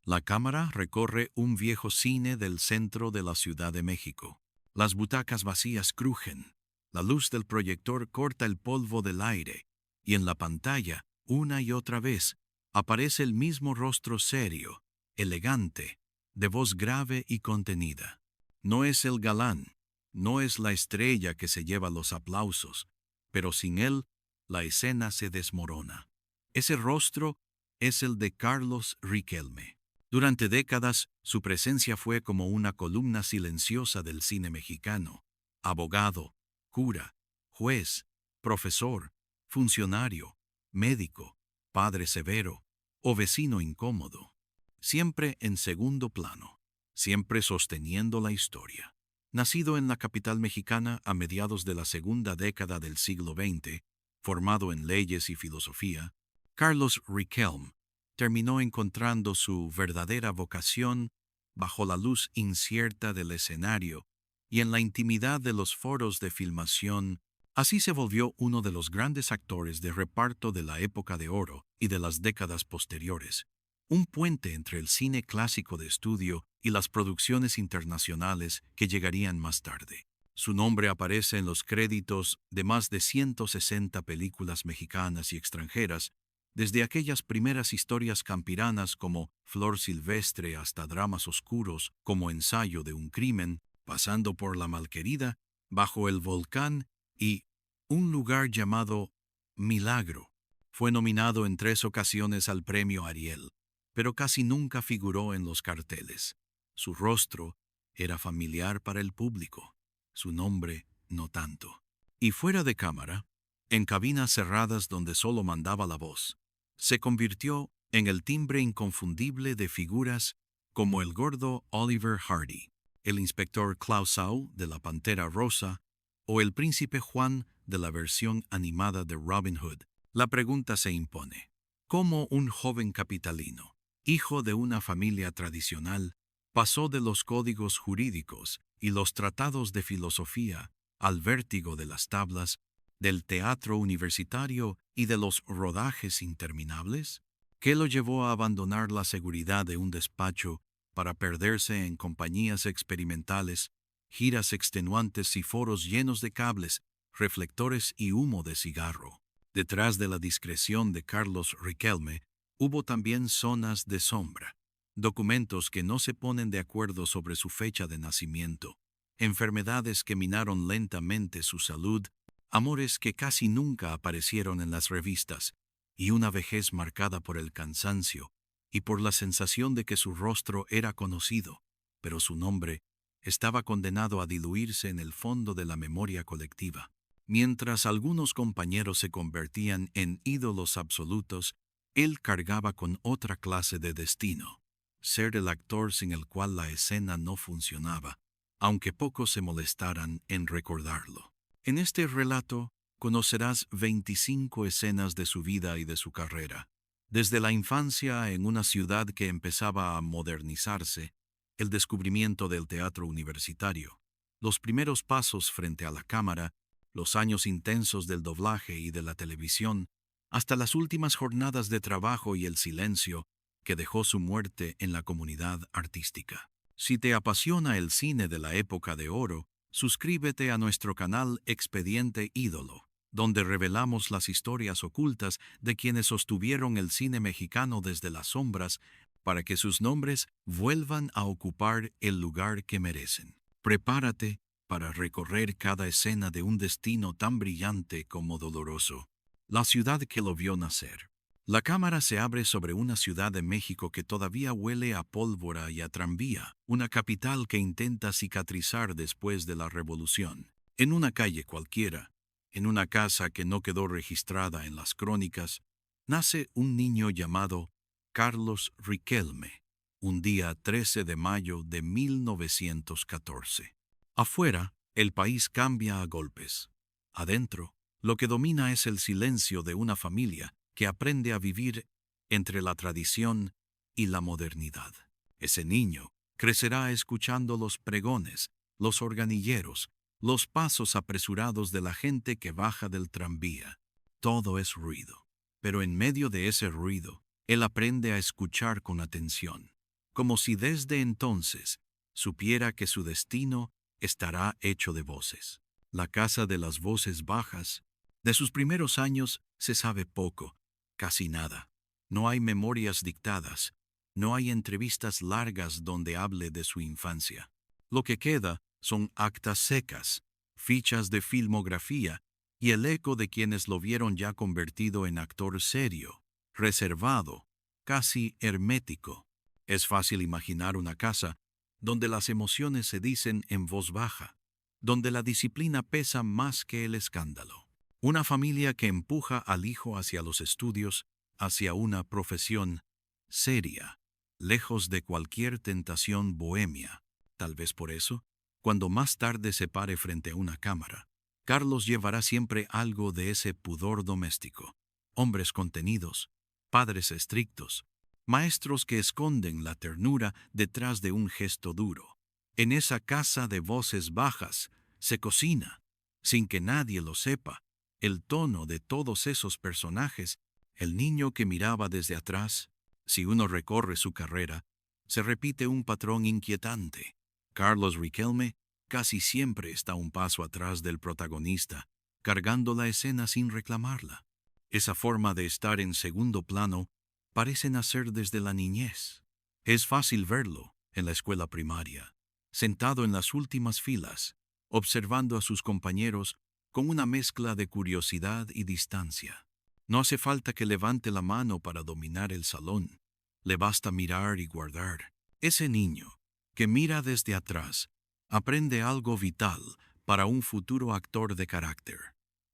La cámara recorre un viejo cine del centro de la Ciudad de México. Las butacas vacías crujen. La luz del proyector corta el polvo del aire, y en la pantalla, una y otra vez, aparece el mismo rostro serio, elegante, de voz grave y contenida. No es el galán, no es la estrella que se lleva los aplausos, pero sin él, la escena se desmorona. Ese rostro es el de Carlos Riquelme. Durante décadas, su presencia fue como una columna silenciosa del cine mexicano. Abogado, cura, juez, profesor, funcionario, médico, padre severo o vecino incómodo. Siempre en segundo plano, siempre sosteniendo la historia. Nacido en la capital mexicana a mediados de la segunda década del siglo XX, formado en leyes y filosofía, Carlos Riquelme terminó encontrando su verdadera vocación bajo la luz incierta del escenario y en la intimidad de los foros de filmación. Así se volvió uno de los grandes actores de reparto de la época de oro y de las décadas posteriores, un puente entre el cine clásico de estudio y las producciones internacionales que llegarían más tarde. Su nombre aparece en los créditos de más de 160 películas mexicanas y extranjeras, desde aquellas primeras historias campiranas como Flor Silvestre hasta dramas oscuros como Ensayo de un crimen, pasando por La Malquerida, Bajo el volcán y Un lugar llamado Milagro. Fue nominado en 3 ocasiones al premio Ariel, pero casi nunca figuró en los carteles. Su rostro era familiar para el público, su nombre no tanto. Y fuera de cámara, en cabinas cerradas donde solo mandaba la voz, se convirtió en el timbre inconfundible de figuras como el gordo Oliver Hardy, el inspector Clouseau de La Pantera Rosa o el príncipe Juan de la versión animada de Robin Hood. La pregunta se impone: ¿cómo un joven capitalino, hijo de una familia tradicional, pasó de los códigos jurídicos y los tratados de filosofía al vértigo de las tablas, del teatro universitario y de los rodajes interminables? ¿Qué lo llevó a abandonar la seguridad de un despacho para perderse en compañías experimentales, giras extenuantes y foros llenos de cables, reflectores y humo de cigarro? Detrás de la discreción de Carlos Riquelme hubo también zonas de sombra, documentos que no se ponen de acuerdo sobre su fecha de nacimiento, enfermedades que minaron lentamente su salud, amores que casi nunca aparecieron en las revistas, y una vejez marcada por el cansancio y por la sensación de que su rostro era conocido, pero su nombre estaba condenado a diluirse en el fondo de la memoria colectiva. Mientras algunos compañeros se convertían en ídolos absolutos, él cargaba con otra clase de destino: ser el actor sin el cual la escena no funcionaba, aunque pocos se molestaran en recordarlo. En este relato conocerás 25 escenas de su vida y de su carrera, desde la infancia en una ciudad que empezaba a modernizarse, el descubrimiento del teatro universitario, los primeros pasos frente a la cámara, los años intensos del doblaje y de la televisión, hasta las últimas jornadas de trabajo y el silencio que dejó su muerte en la comunidad artística. Si te apasiona el cine de la época de oro, suscríbete a nuestro canal Expediente Ídolo, donde revelamos las historias ocultas de quienes sostuvieron el cine mexicano desde las sombras para que sus nombres vuelvan a ocupar el lugar que merecen. Prepárate para recorrer cada escena de un destino tan brillante como doloroso: la ciudad que lo vio nacer. La cámara se abre sobre una ciudad de México que todavía huele a pólvora y a tranvía, una capital que intenta cicatrizar después de la revolución. En una calle cualquiera, en una casa que no quedó registrada en las crónicas, nace un niño llamado Carlos Riquelme, un día 13 de mayo de 1914. Afuera, el país cambia a golpes. Adentro, lo que domina es el silencio de una familia que aprende a vivir entre la tradición y la modernidad. Ese niño crecerá escuchando los pregones, los organilleros, los pasos apresurados de la gente que baja del tranvía. Todo es ruido, pero en medio de ese ruido, él aprende a escuchar con atención. como si desde entonces supiera que su destino estará hecho de voces. La casa de las voces bajas. De sus primeros años se sabe poco, casi nada. No hay memorias dictadas, no hay entrevistas largas donde hable de su infancia. Lo que queda son actas secas, fichas de filmografía y el eco de quienes lo vieron ya convertido en actor serio, reservado, casi hermético. Es fácil imaginar una casa donde las emociones se dicen en voz baja, donde la disciplina pesa más que el escándalo. Una familia que empuja al hijo hacia los estudios, hacia una profesión seria, lejos de cualquier tentación bohemia. Tal vez por eso, cuando más tarde se pare frente a una cámara, Carlos llevará siempre algo de ese pudor doméstico. Hombres contenidos, padres estrictos, maestros que esconden la ternura detrás de un gesto duro. En esa casa de voces bajas se cocina, sin que nadie lo sepa, el tono de todos esos personajes. El niño que miraba desde atrás. Si uno recorre su carrera, se repite un patrón inquietante. Carlos Riquelme casi siempre está un paso atrás del protagonista, cargando la escena sin reclamarla. Esa forma de estar en segundo plano parece nacer desde la niñez. Es fácil verlo en la escuela primaria, sentado en las últimas filas, observando a sus compañeros con una mezcla de curiosidad y distancia. No hace falta que levante la mano para dominar el salón. Le basta mirar y guardar. Ese niño, que mira desde atrás, aprende algo vital para un futuro actor de carácter.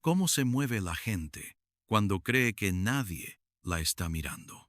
¿Cómo se mueve la gente cuando cree que nadie la está mirando?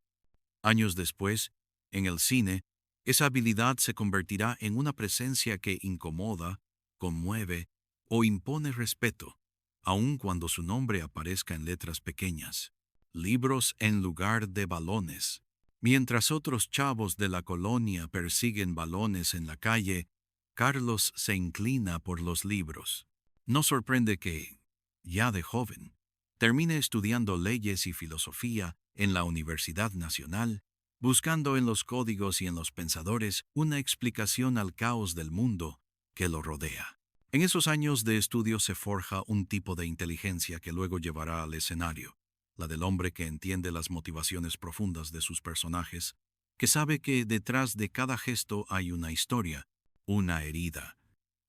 Años después, en el cine, esa habilidad se convertirá en una presencia que incomoda, conmueve o impone respeto, aun cuando su nombre aparezca en letras pequeñas. Libros en lugar de balones. Mientras otros chavos de la colonia persiguen balones en la calle, Carlos se inclina por los libros. No sorprende que, ya de joven, termine estudiando leyes y filosofía en la Universidad Nacional, buscando en los códigos y en los pensadores una explicación al caos del mundo que lo rodea. En esos años de estudio se forja un tipo de inteligencia que luego llevará al escenario, la del hombre que entiende las motivaciones profundas de sus personajes, que sabe que detrás de cada gesto hay una historia, una herida,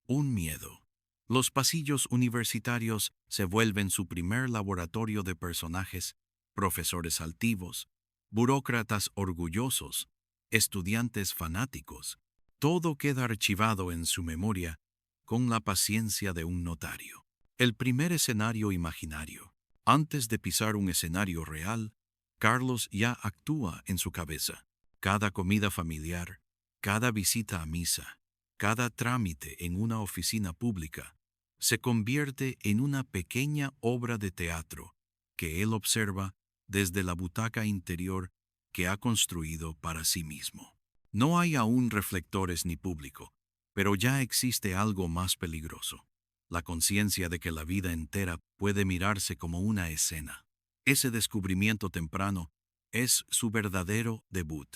un miedo. Los pasillos universitarios se vuelven su primer laboratorio de personajes, profesores altivos, burócratas orgullosos, estudiantes fanáticos. Todo queda archivado en su memoria con la paciencia de un notario. El primer escenario imaginario. Antes de pisar un escenario real, Carlos ya actúa en su cabeza. Cada comida familiar, cada visita a misa, cada trámite en una oficina pública, se convierte en una pequeña obra de teatro que él observa desde la butaca interior que ha construido para sí mismo. No hay aún reflectores ni público, pero ya existe algo más peligroso: la conciencia de que la vida entera puede mirarse como una escena. Ese descubrimiento temprano es su verdadero debut.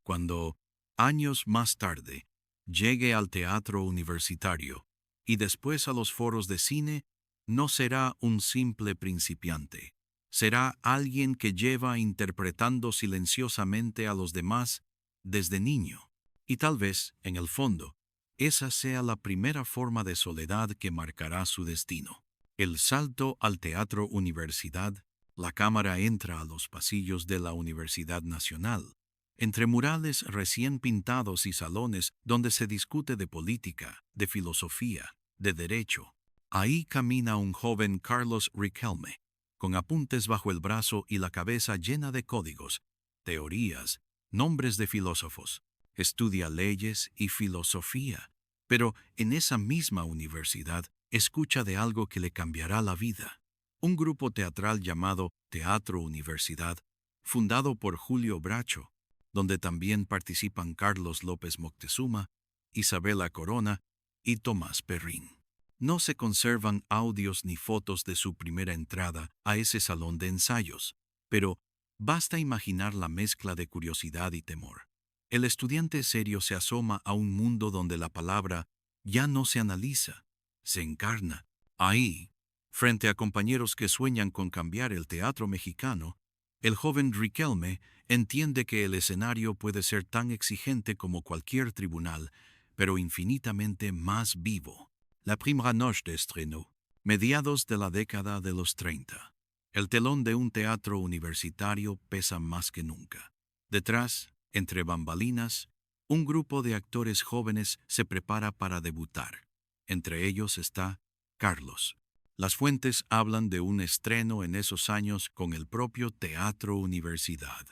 Cuando, años más tarde, llegue al teatro universitario y después a los foros de cine, no será un simple principiante. Será alguien que lleva interpretando silenciosamente a los demás desde niño. Y tal vez, en el fondo, esa sea la primera forma de soledad que marcará su destino. El salto al teatro universidad. La cámara entra a los pasillos de la Universidad Nacional, entre murales recién pintados y salones donde se discute de política, de filosofía, de derecho. Ahí camina un joven Carlos Riquelme, con apuntes bajo el brazo y la cabeza llena de códigos, teorías, nombres de filósofos. Estudia leyes y filosofía, pero en esa misma universidad escucha de algo que le cambiará la vida. Un grupo teatral llamado Teatro Universidad, fundado por Julio Bracho, donde también participan Carlos López Moctezuma, Isabela Corona y Tomás Perrín. No se conservan audios ni fotos de su primera entrada a ese salón de ensayos, pero basta imaginar la mezcla de curiosidad y temor. El estudiante serio se asoma a un mundo donde la palabra ya no se analiza, se encarna. Ahí, frente a compañeros que sueñan con cambiar el teatro mexicano, el joven Riquelme entiende que el escenario puede ser tan exigente como cualquier tribunal, pero infinitamente más vivo. La Primera Noche de estreno, mediados de la década de los 30. El telón de un teatro universitario pesa más que nunca. Detrás, entre bambalinas, un grupo de actores jóvenes se prepara para debutar. Entre ellos está Carlos. Las fuentes hablan de un estreno en esos años con el propio Teatro Universidad,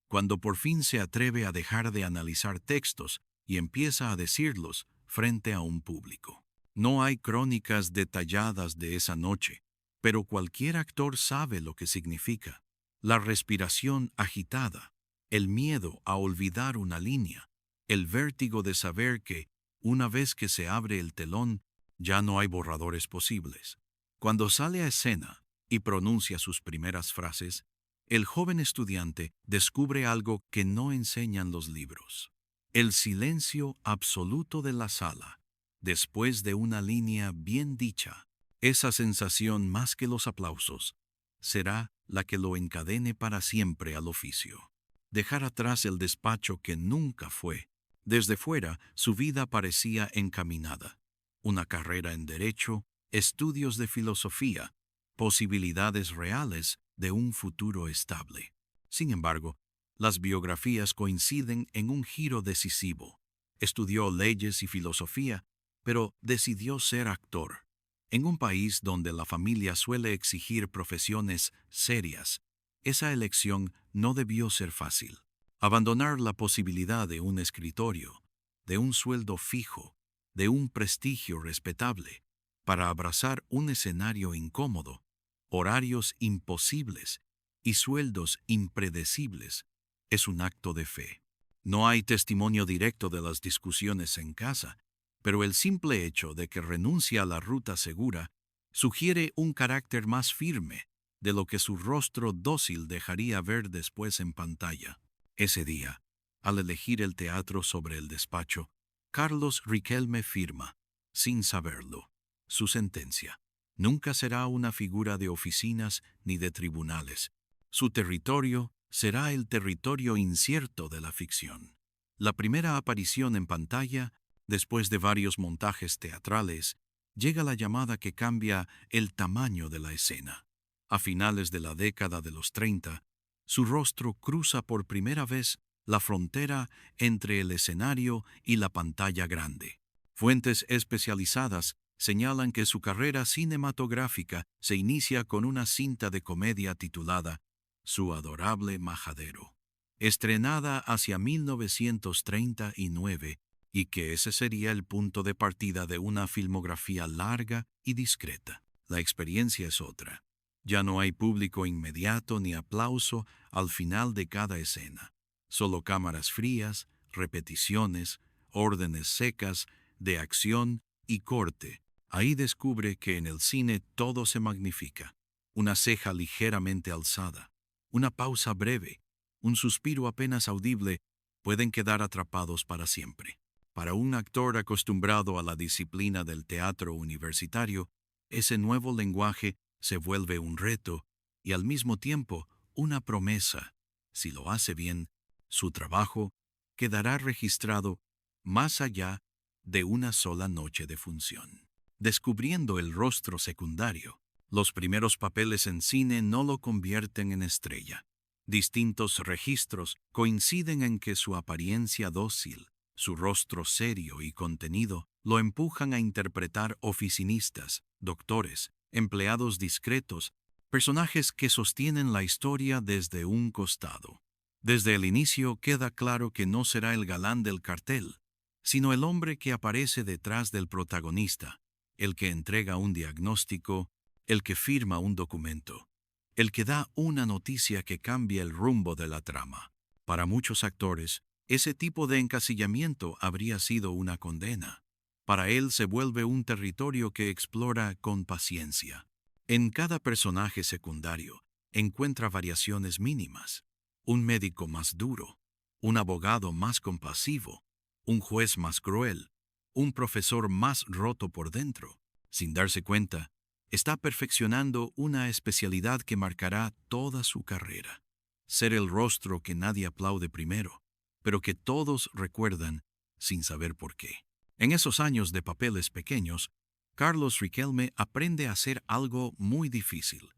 cuando por fin se atreve a dejar de analizar textos y empieza a decirlos frente a un público. No hay crónicas detalladas de esa noche, pero cualquier actor sabe lo que significa. La respiración agitada, el miedo a olvidar una línea, el vértigo de saber que, una vez que se abre el telón, ya no hay borradores posibles. Cuando sale a escena y pronuncia sus primeras frases, el joven estudiante descubre algo que no enseñan los libros. El silencio absoluto de la sala, después de una línea bien dicha. Esa sensación, más que los aplausos, será la que lo encadene para siempre al oficio. Dejar atrás el despacho que nunca fue. Desde fuera, su vida parecía encaminada. Una carrera en derecho, estudios de filosofía, posibilidades reales de un futuro estable. Sin embargo, las biografías coinciden en un giro decisivo. Estudió leyes y filosofía, pero decidió ser actor. En un país donde la familia suele exigir profesiones serias, esa elección no debió ser fácil. Abandonar la posibilidad de un escritorio, de un sueldo fijo, de un prestigio respetable, para abrazar un escenario incómodo, horarios imposibles y sueldos impredecibles, es un acto de fe. No hay testimonio directo de las discusiones en casa, pero el simple hecho de que renuncia a la ruta segura sugiere un carácter más firme de lo que su rostro dócil dejaría ver después en pantalla. Ese día, al elegir el teatro sobre el despacho, Carlos Riquelme firma, sin saberlo, su sentencia. Nunca será una figura de oficinas ni de tribunales. Su territorio será el territorio incierto de la ficción. La primera aparición en pantalla, después de varios montajes teatrales, llega la llamada que cambia el tamaño de la escena. A finales de la década de los 30, su rostro cruza por primera vez la frontera entre el escenario y la pantalla grande. Fuentes especializadas señalan que su carrera cinematográfica se inicia con una cinta de comedia titulada Su adorable majadero, estrenada hacia 1939, y que ese sería el punto de partida de una filmografía larga y discreta. La experiencia es otra. Ya no hay público inmediato ni aplauso al final de cada escena. Solo cámaras frías, repeticiones, órdenes secas de acción y corte. Ahí descubre que en el cine todo se magnifica. Una ceja ligeramente alzada, una pausa breve, un suspiro apenas audible pueden quedar atrapados para siempre. Para un actor acostumbrado a la disciplina del teatro universitario, ese nuevo lenguaje se vuelve un reto y al mismo tiempo una promesa. Si lo hace bien, su trabajo quedará registrado más allá de una sola noche de función. Descubriendo el rostro secundario, los primeros papeles en cine no lo convierten en estrella. Distintos registros coinciden en que su apariencia dócil, su rostro serio y contenido lo empujan a interpretar oficinistas, doctores, empleados discretos, personajes que sostienen la historia desde un costado. Desde el inicio queda claro que no será el galán del cartel, sino el hombre que aparece detrás del protagonista, el que entrega un diagnóstico, el que firma un documento, el que da una noticia que cambia el rumbo de la trama. Para muchos actores, ese tipo de encasillamiento habría sido una condena. Para él se vuelve un territorio que explora con paciencia. En cada personaje secundario encuentra variaciones mínimas. Un médico más duro, un abogado más compasivo, un juez más cruel, un profesor más roto por dentro. Sin darse cuenta, está perfeccionando una especialidad que marcará toda su carrera. Ser el rostro que nadie aplaude primero, pero que todos recuerdan sin saber por qué. En esos años de papeles pequeños, Carlos Riquelme aprende a hacer algo muy difícil: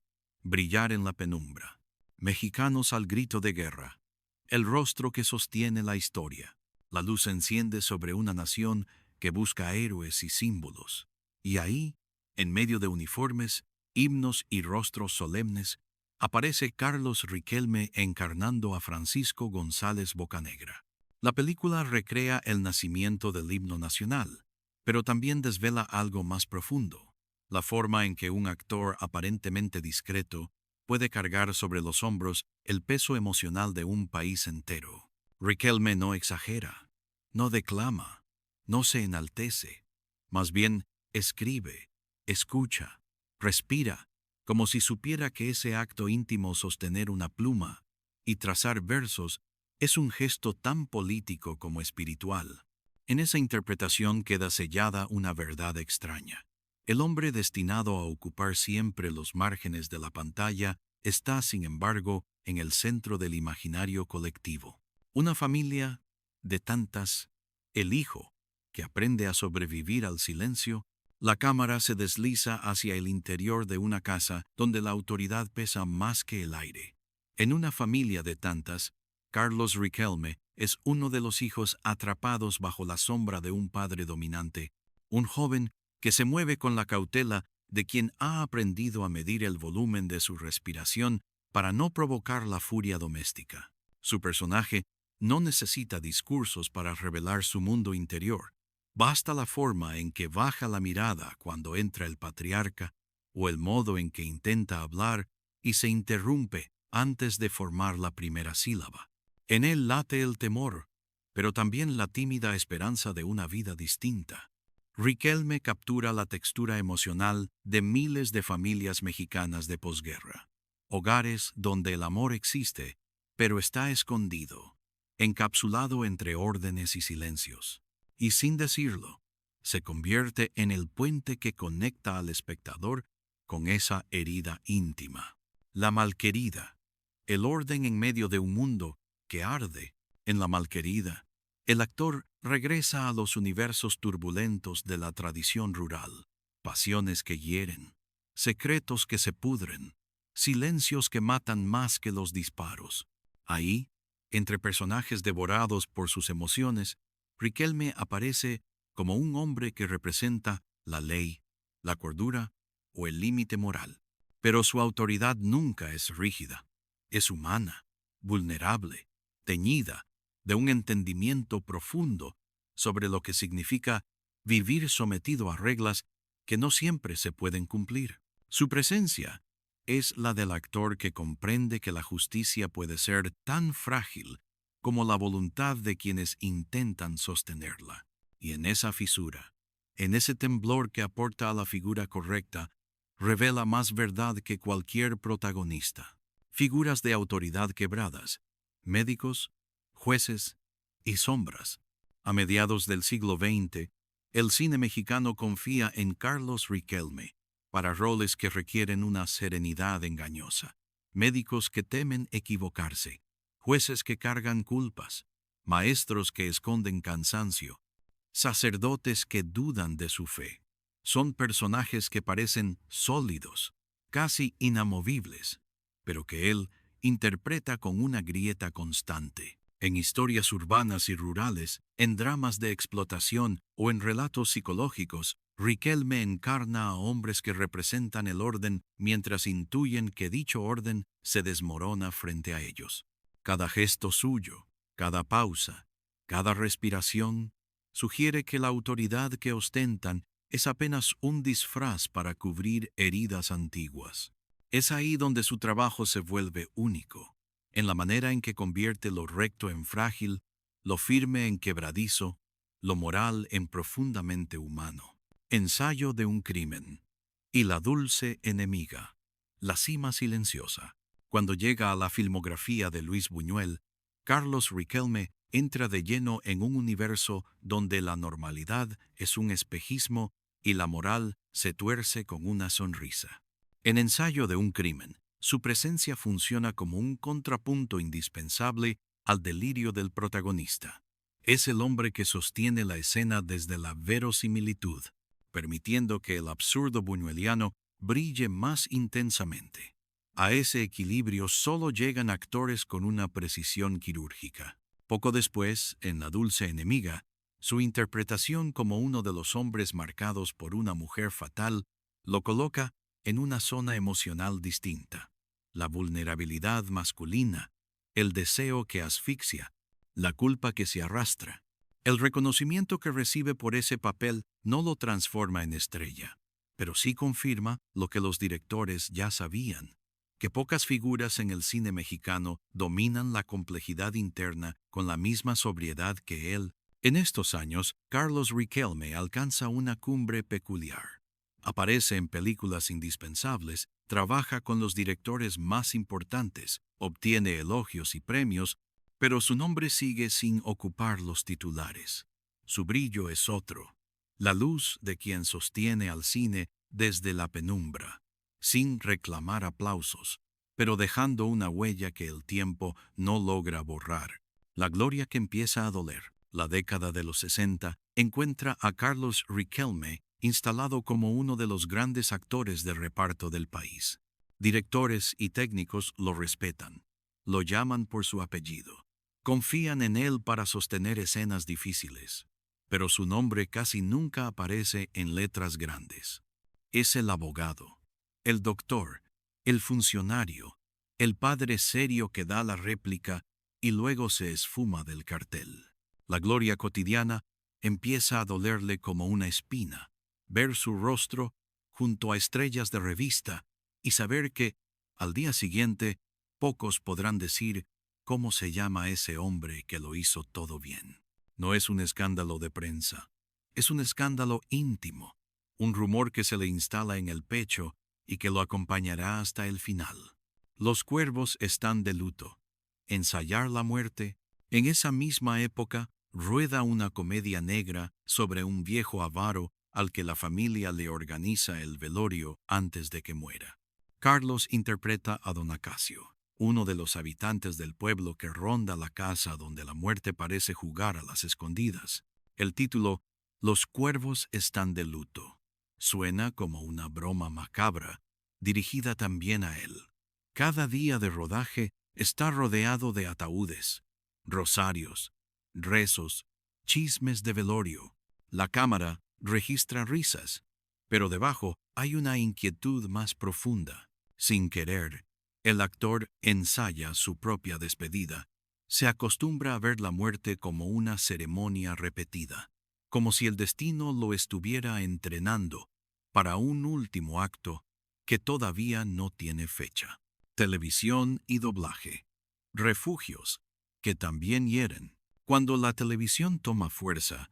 brillar en la penumbra. Mexicanos al grito de guerra. El rostro que sostiene la historia. La luz se enciende sobre una nación que busca héroes y símbolos. Y ahí, en medio de uniformes, himnos y rostros solemnes, aparece Carlos Riquelme encarnando a Francisco González Bocanegra. La película recrea el nacimiento del himno nacional, pero también desvela algo más profundo: la forma en que un actor aparentemente discreto puede cargar sobre los hombros el peso emocional de un país entero. Riquelme no exagera, no declama, no se enaltece, más bien escribe, escucha, respira, como si supiera que ese acto íntimo, sostener una pluma y trazar versos, es un gesto tan político como espiritual. En esa interpretación queda sellada una verdad extraña. El hombre destinado a ocupar siempre los márgenes de la pantalla está, sin embargo, en el centro del imaginario colectivo. Una familia de tantas, el hijo, que aprende a sobrevivir al silencio. La cámara se desliza hacia el interior de una casa donde la autoridad pesa más que el aire. En una familia de tantas, Carlos Riquelme es uno de los hijos atrapados bajo la sombra de un padre dominante, un joven que se mueve con la cautela de quien ha aprendido a medir el volumen de su respiración para no provocar la furia doméstica. Su personaje no necesita discursos para revelar su mundo interior. Basta la forma en que baja la mirada cuando entra el patriarca, o el modo en que intenta hablar y se interrumpe antes de formar la primera sílaba. En él late el temor, pero también la tímida esperanza de una vida distinta. Riquelme captura la textura emocional de miles de familias mexicanas de posguerra. Hogares donde el amor existe, pero está escondido, encapsulado entre órdenes y silencios. Y sin decirlo, se convierte en el puente que conecta al espectador con esa herida íntima. La malquerida, el orden en medio de un mundo que arde. En la malquerida, el actor regresa a los universos turbulentos de la tradición rural, pasiones que hieren, secretos que se pudren, silencios que matan más que los disparos. Ahí, entre personajes devorados por sus emociones, Riquelme aparece como un hombre que representa la ley, la cordura o el límite moral. Pero su autoridad nunca es rígida, es humana, vulnerable, teñida de un entendimiento profundo sobre lo que significa vivir sometido a reglas que no siempre se pueden cumplir. Su presencia es la del actor que comprende que la justicia puede ser tan frágil como la voluntad de quienes intentan sostenerla. Y en esa fisura, en ese temblor que aporta a la figura correcta, revela más verdad que cualquier protagonista. Figuras de autoridad quebradas, médicos, jueces y sombras. A mediados del siglo XX, el cine mexicano confía en Carlos Riquelme para roles que requieren una serenidad engañosa, médicos que temen equivocarse, jueces que cargan culpas, maestros que esconden cansancio, sacerdotes que dudan de su fe. Son personajes que parecen sólidos, casi inamovibles, pero que él interpreta con una grieta constante. En historias urbanas y rurales, en dramas de explotación o en relatos psicológicos, Riquelme encarna a hombres que representan el orden mientras intuyen que dicho orden se desmorona frente a ellos. Cada gesto suyo, cada pausa, cada respiración, sugiere que la autoridad que ostentan es apenas un disfraz para cubrir heridas antiguas. Es ahí donde su trabajo se vuelve único, en la manera en que convierte lo recto en frágil, lo firme en quebradizo, lo moral en profundamente humano. Ensayo de un crimen. Y la dulce enemiga, la cima silenciosa. Cuando llega a la filmografía de Luis Buñuel, Carlos Riquelme entra de lleno en un universo donde la normalidad es un espejismo y la moral se tuerce con una sonrisa. En Ensayo de un crimen, su presencia funciona como un contrapunto indispensable al delirio del protagonista. Es el hombre que sostiene la escena desde la verosimilitud, permitiendo que el absurdo buñueliano brille más intensamente. A ese equilibrio solo llegan actores con una precisión quirúrgica. Poco después, en La dulce enemiga, su interpretación como uno de los hombres marcados por una mujer fatal lo coloca en una zona emocional distinta. La vulnerabilidad masculina, el deseo que asfixia, la culpa que se arrastra. El reconocimiento que recibe por ese papel no lo transforma en estrella, pero sí confirma lo que los directores ya sabían, que pocas figuras en el cine mexicano dominan la complejidad interna con la misma sobriedad que él. En estos años, Carlos Riquelme alcanza una cumbre peculiar. Aparece en películas indispensables, trabaja con los directores más importantes, obtiene elogios y premios, pero su nombre sigue sin ocupar los titulares. Su brillo es otro, la luz de quien sostiene al cine desde la penumbra, sin reclamar aplausos, pero dejando una huella que el tiempo no logra borrar. La gloria que empieza a doler. La década de los 60 encuentra a Carlos Riquelme instalado como uno de los grandes actores de reparto del país. Directores y técnicos lo respetan, lo llaman por su apellido, confían en él para sostener escenas difíciles, pero su nombre casi nunca aparece en letras grandes. Es el abogado, el doctor, el funcionario, el padre serio que da la réplica y luego se esfuma del cartel. La gloria cotidiana empieza a dolerle como una espina, ver su rostro junto a estrellas de revista y saber que, al día siguiente, pocos podrán decir cómo se llama ese hombre que lo hizo todo bien. No es un escándalo de prensa, es un escándalo íntimo, un rumor que se le instala en el pecho y que lo acompañará hasta el final. Los cuervos están de luto. Ensayar la muerte. En esa misma época, rueda una comedia negra sobre un viejo avaro al que la familia le organiza el velorio antes de que muera. Carlos interpreta a don Acacio, uno de los habitantes del pueblo que ronda la casa donde la muerte parece jugar a las escondidas. El título, Los cuervos están de luto, suena como una broma macabra, dirigida también a él. Cada día de rodaje está rodeado de ataúdes, rosarios, rezos, chismes de velorio. La cámara registra risas, pero debajo hay una inquietud más profunda. Sin querer, el actor ensaya su propia despedida. Se acostumbra a ver la muerte como una ceremonia repetida, como si el destino lo estuviera entrenando para un último acto que todavía no tiene fecha. Televisión y doblaje. Refugios que también hieren. Cuando la televisión toma fuerza,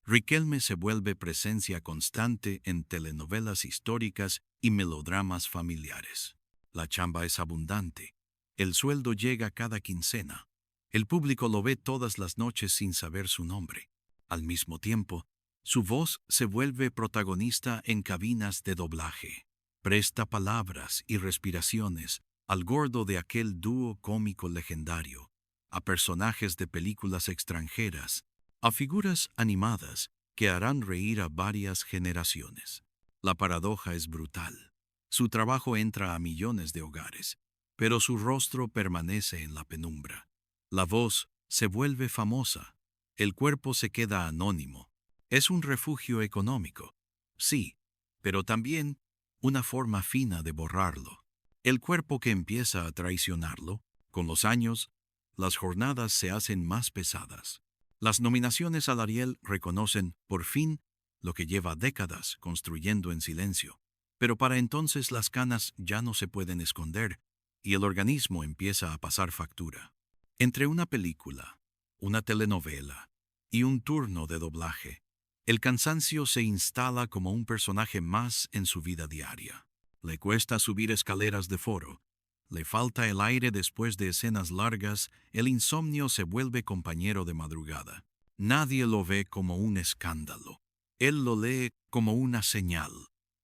Riquelme se vuelve presencia constante en telenovelas históricas y melodramas familiares. La chamba es abundante. El sueldo llega cada quincena. El público lo ve todas las noches sin saber su nombre. Al mismo tiempo, su voz se vuelve protagonista en cabinas de doblaje. Presta palabras y respiraciones al gordo de aquel dúo cómico legendario, a personajes de películas extranjeras, a figuras animadas que harán reír a varias generaciones. La paradoja es brutal. Su trabajo entra a millones de hogares, pero su rostro permanece en la penumbra. La voz se vuelve famosa, el cuerpo se queda anónimo. Es un refugio económico, sí, pero también una forma fina de borrarlo. El cuerpo que empieza a traicionarlo, con los años, las jornadas se hacen más pesadas. Las nominaciones al Ariel reconocen, por fin, lo que lleva décadas construyendo en silencio. Pero para entonces las canas ya no se pueden esconder y el organismo empieza a pasar factura. Entre una película, una telenovela y un turno de doblaje, el cansancio se instala como un personaje más en su vida diaria. Le cuesta subir escaleras de foro, Le falta el aire después de escenas largas, el insomnio se vuelve compañero de madrugada. Nadie lo ve como un escándalo. Él lo lee como una señal.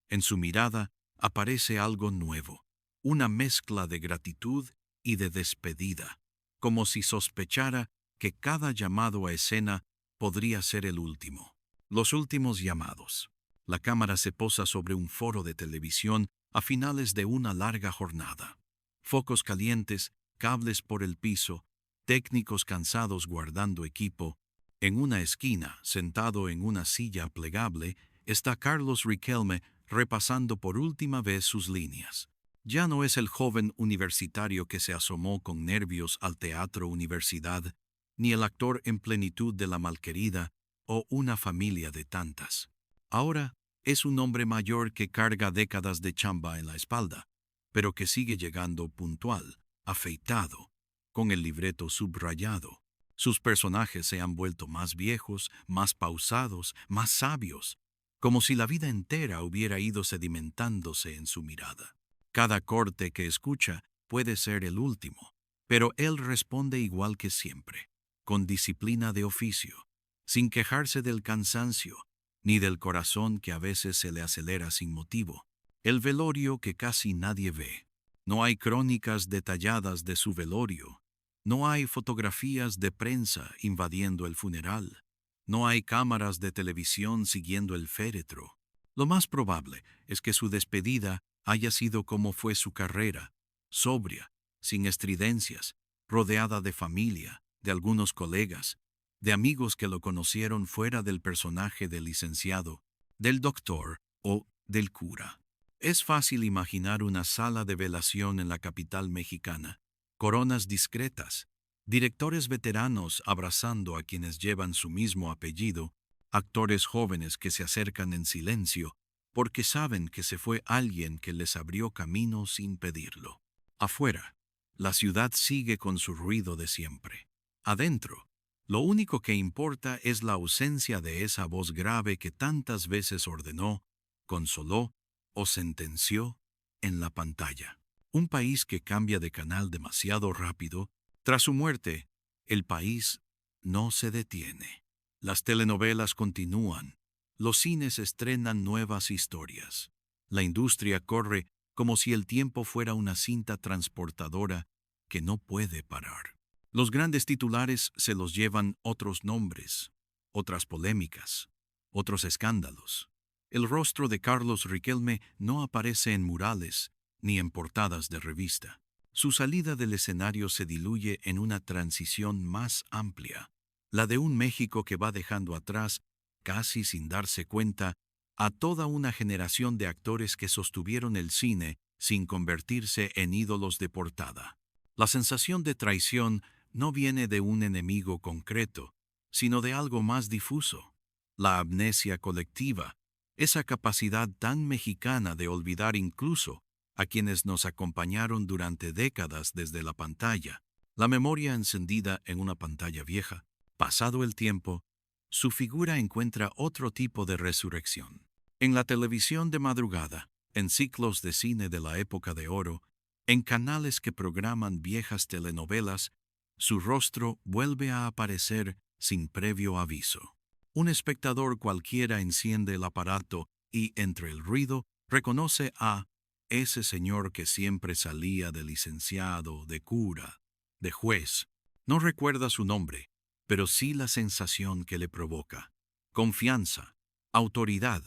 En su mirada aparece algo nuevo, una mezcla de gratitud y de despedida, como si sospechara que cada llamado a escena podría ser el último. Los últimos llamados. La cámara se posa sobre un foro de televisión a finales de una larga jornada. Focos calientes, cables por el piso, técnicos cansados guardando equipo. En una esquina, sentado en una silla plegable, está Carlos Riquelme repasando por última vez sus líneas. Ya no es el joven universitario que se asomó con nervios al Teatro Universidad, ni el actor en plenitud de La Malquerida o Una familia de tantas. Ahora es un hombre mayor que carga décadas de chamba en la espalda, pero que sigue llegando puntual, afeitado, con el libreto subrayado. Sus personajes se han vuelto más viejos, más pausados, más sabios, como si la vida entera hubiera ido sedimentándose en su mirada. Cada corte que escucha puede ser el último, pero él responde igual que siempre, con disciplina de oficio, sin quejarse del cansancio, ni del corazón que a veces se le acelera sin motivo. El velorio que casi nadie ve. No hay crónicas detalladas de su velorio. No hay fotografías de prensa invadiendo el funeral. No hay cámaras de televisión siguiendo el féretro. Lo más probable es que su despedida haya sido como fue su carrera, sobria, sin estridencias, rodeada de familia, de algunos colegas, de amigos que lo conocieron fuera del personaje del licenciado, del doctor o del cura. Es fácil imaginar una sala de velación en la capital mexicana, coronas discretas, directores veteranos abrazando a quienes llevan su mismo apellido, actores jóvenes que se acercan en silencio, porque saben que se fue alguien que les abrió camino sin pedirlo. Afuera, la ciudad sigue con su ruido de siempre. Adentro, lo único que importa es la ausencia de esa voz grave que tantas veces ordenó, consoló o sentenció en la pantalla. Un país que cambia de canal demasiado rápido. Tras su muerte, el país no se detiene. Las telenovelas continúan. Los cines estrenan nuevas historias. La industria corre como si el tiempo fuera una cinta transportadora que no puede parar. Los grandes titulares se los llevan otros nombres, otras polémicas, otros escándalos. El rostro de Carlos Riquelme no aparece en murales ni en portadas de revista. Su salida del escenario se diluye en una transición más amplia, la de un México que va dejando atrás, casi sin darse cuenta, a toda una generación de actores que sostuvieron el cine sin convertirse en ídolos de portada. La sensación de traición no viene de un enemigo concreto, sino de algo más difuso. La amnesia colectiva, esa capacidad tan mexicana de olvidar incluso a quienes nos acompañaron durante décadas desde la pantalla. La memoria encendida en una pantalla vieja. Pasado el tiempo, su figura encuentra otro tipo de resurrección. En la televisión de madrugada, en ciclos de cine de la época de oro, en canales que programan viejas telenovelas, su rostro vuelve a aparecer sin previo aviso. Un espectador cualquiera enciende el aparato y, entre el ruido, reconoce a ese señor que siempre salía de licenciado, de cura, de juez. No recuerda su nombre, pero sí la sensación que le provoca. Confianza, autoridad,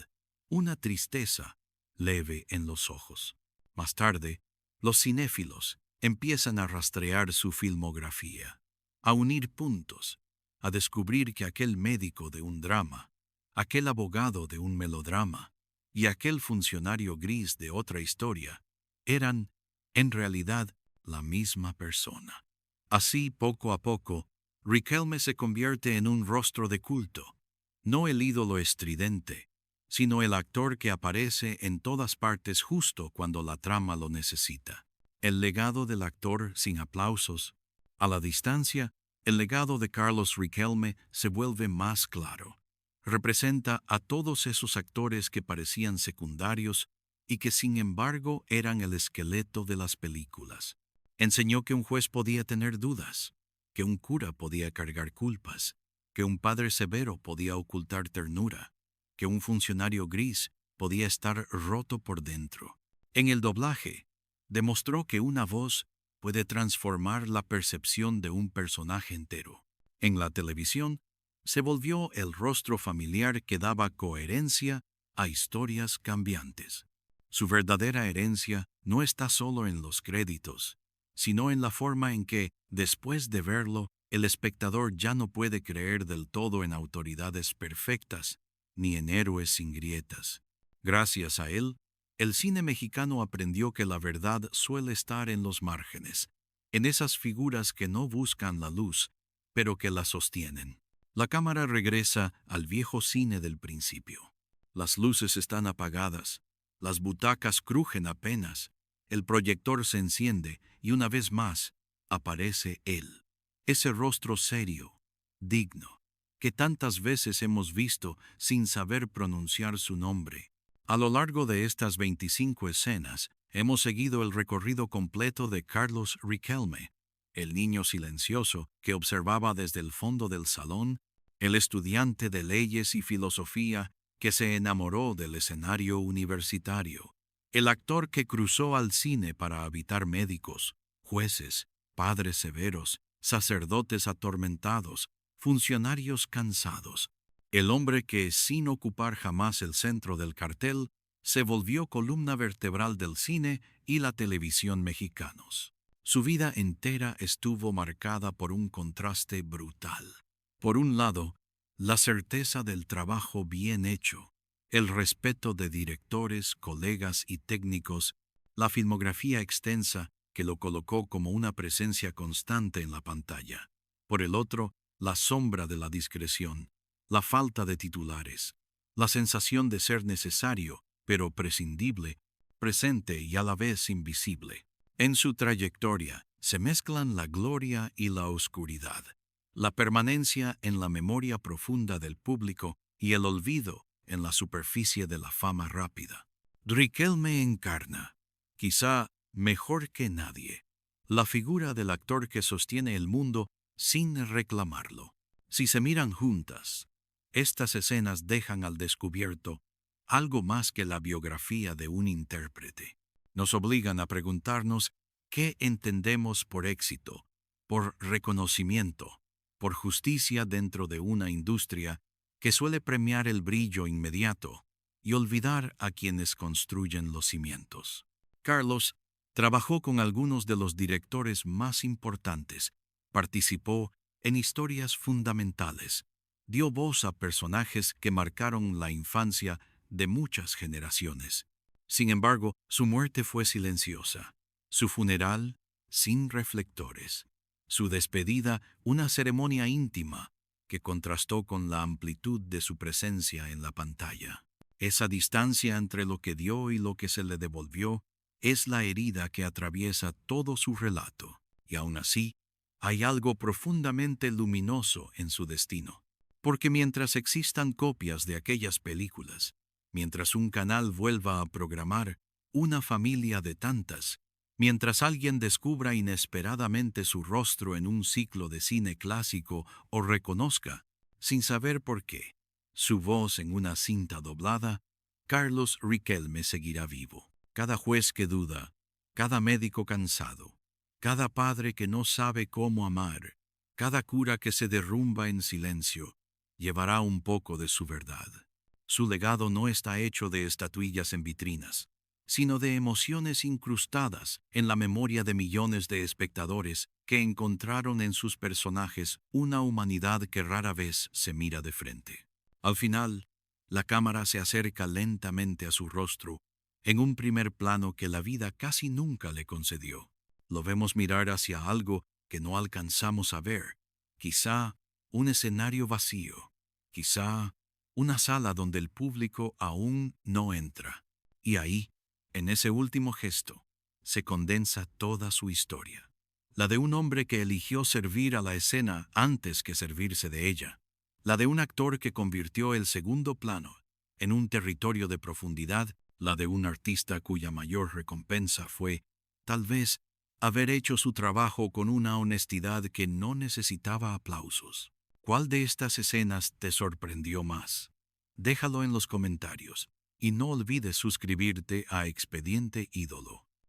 una tristeza leve en los ojos. Más tarde, los cinéfilos empiezan a rastrear su filmografía, a unir puntos, a descubrir que aquel médico de un drama, aquel abogado de un melodrama y aquel funcionario gris de otra historia eran, en realidad, la misma persona. Así, poco a poco, Riquelme se convierte en un rostro de culto, no el ídolo estridente, sino el actor que aparece en todas partes justo cuando la trama lo necesita. El legado del actor sin aplausos. A la distancia, el legado de Carlos Riquelme se vuelve más claro. Representa a todos esos actores que parecían secundarios y que sin embargo eran el esqueleto de las películas. Enseñó que un juez podía tener dudas, que un cura podía cargar culpas, que un padre severo podía ocultar ternura, que un funcionario gris podía estar roto por dentro. En el doblaje, demostró que una voz puede transformar la percepción de un personaje entero. En la televisión, se volvió el rostro familiar que daba coherencia a historias cambiantes. Su verdadera herencia no está solo en los créditos, sino en la forma en que, después de verlo, el espectador ya no puede creer del todo en autoridades perfectas, ni en héroes sin grietas. Gracias a él, el cine mexicano aprendió que la verdad suele estar en los márgenes, en esas figuras que no buscan la luz, pero que la sostienen. La cámara regresa al viejo cine del principio. Las luces están apagadas, las butacas crujen apenas, el proyector se enciende y una vez más aparece él, ese rostro serio, digno, que tantas veces hemos visto sin saber pronunciar su nombre. A lo largo de estas 25 escenas, hemos seguido el recorrido completo de Carlos Riquelme, el niño silencioso que observaba desde el fondo del salón, el estudiante de leyes y filosofía que se enamoró del escenario universitario, el actor que cruzó al cine para habitar médicos, jueces, padres severos, sacerdotes atormentados, funcionarios cansados, el hombre que, sin ocupar jamás el centro del cartel, se volvió columna vertebral del cine y la televisión mexicanos. Su vida entera estuvo marcada por un contraste brutal. Por un lado, la certeza del trabajo bien hecho, el respeto de directores, colegas y técnicos, la filmografía extensa que lo colocó como una presencia constante en la pantalla. Por el otro, la sombra de la discreción, la falta de titulares, la sensación de ser necesario, pero prescindible, presente y a la vez invisible. En su trayectoria se mezclan la gloria y la oscuridad, la permanencia en la memoria profunda del público y el olvido en la superficie de la fama rápida. Riquelme encarna, quizá mejor que nadie, la figura del actor que sostiene el mundo sin reclamarlo. Si se miran juntas, estas escenas dejan al descubierto algo más que la biografía de un intérprete. Nos obligan a preguntarnos qué entendemos por éxito, por reconocimiento, por justicia dentro de una industria que suele premiar el brillo inmediato y olvidar a quienes construyen los cimientos. Carlos trabajó con algunos de los directores más importantes, participó en historias fundamentales, dio voz a personajes que marcaron la infancia de muchas generaciones. Sin embargo, su muerte fue silenciosa, su funeral sin reflectores, su despedida una ceremonia íntima que contrastó con la amplitud de su presencia en la pantalla. Esa distancia entre lo que dio y lo que se le devolvió es la herida que atraviesa todo su relato, y aún así, hay algo profundamente luminoso en su destino. Porque mientras existan copias de aquellas películas, mientras un canal vuelva a programar una familia de tantas, mientras alguien descubra inesperadamente su rostro en un ciclo de cine clásico o reconozca, sin saber por qué, su voz en una cinta doblada, Carlos Riquelme seguirá vivo. Cada juez que duda, cada médico cansado, cada padre que no sabe cómo amar, cada cura que se derrumba en silencio, llevará un poco de su verdad. Su legado no está hecho de estatuillas en vitrinas, sino de emociones incrustadas en la memoria de millones de espectadores que encontraron en sus personajes una humanidad que rara vez se mira de frente. Al final, la cámara se acerca lentamente a su rostro, en un primer plano que la vida casi nunca le concedió. Lo vemos mirar hacia algo que no alcanzamos a ver, quizá un escenario vacío, quizá una sala donde el público aún no entra. Y ahí, en ese último gesto, se condensa toda su historia. La de un hombre que eligió servir a la escena antes que servirse de ella. La de un actor que convirtió el segundo plano en un territorio de profundidad. La de un artista cuya mayor recompensa fue, tal vez, haber hecho su trabajo con una honestidad que no necesitaba aplausos. ¿Cuál de estas escenas te sorprendió más? Déjalo en los comentarios y no olvides suscribirte a Expediente Ídolo.